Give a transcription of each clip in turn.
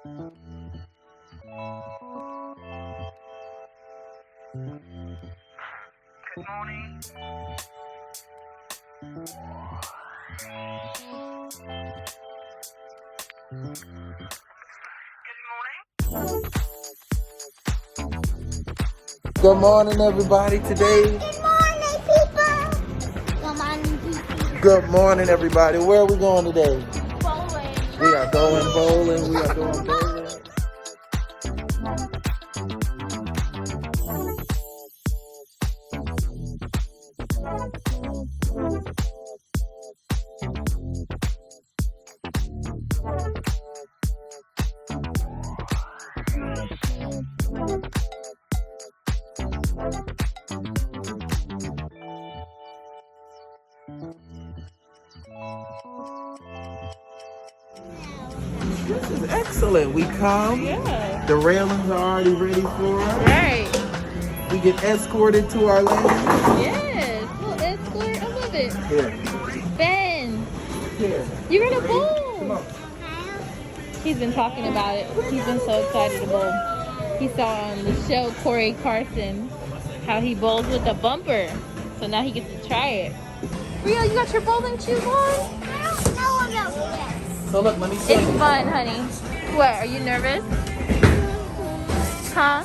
Good morning. Good morning, everybody. Today. Good morning, people. Good morning, people. Good morning, everybody. Where are we going today? Bowling. We are going bowling. We are going bowling. This is excellent. We come. Yeah. The railings are already ready for us. Right. We get escorted to our lane. Yes. Little escort. I love it. Here. Ben, Here. you're gonna Come bowl. on. He's been talking about it. He's been so excited to bowl. He saw on the show Corey Carson how he bowls with a bumper. So now he gets to try it. Rio, you got your bowling shoes on? I don't know about this. So look, let me show It's you. fun, honey. What, are you nervous? Huh?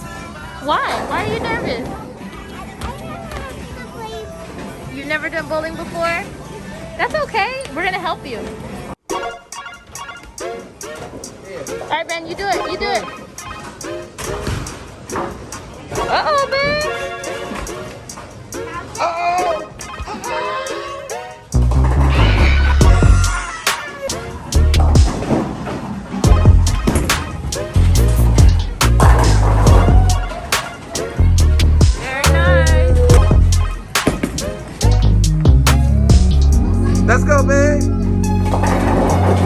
Why? Why are you nervous? You've never done bowling before? That's okay. We're gonna help you. All right, Ben, you do it. You do it. Uh-oh, Ben. Uh-oh. Very nice. Let's go, babe.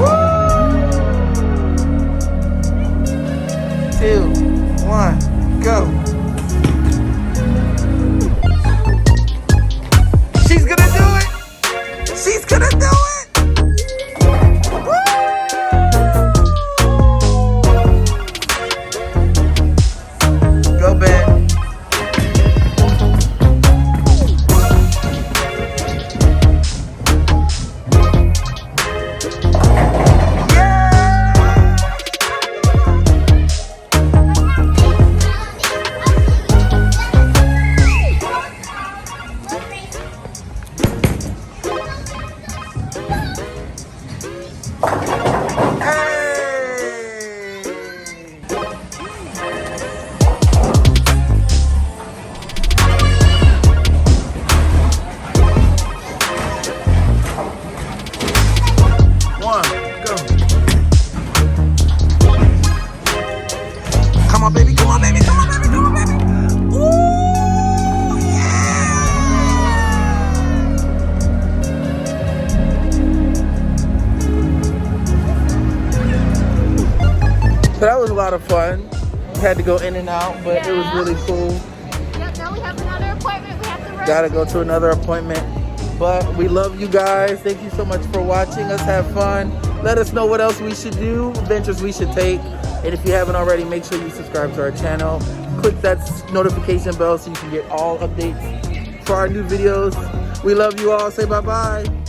Woo! 2, 1, go. She's gonna do it. She's gonna do it. Woo! Go, Ben. Come on, baby. Come on, baby. Come on, baby. Come on, baby. Ooh, yeah. So that was a lot of fun. We had to go in and out, but it was really cool. Yep, now we have another appointment. We have to run. Gotta go to another appointment. But we love you guys. Thank you so much for watching us have fun. Let us know what else we should do, adventures we should take. And if you haven't already, make sure you subscribe to our channel. Click that notification bell so you can get all updates for our new videos. We love you all. Say bye-bye.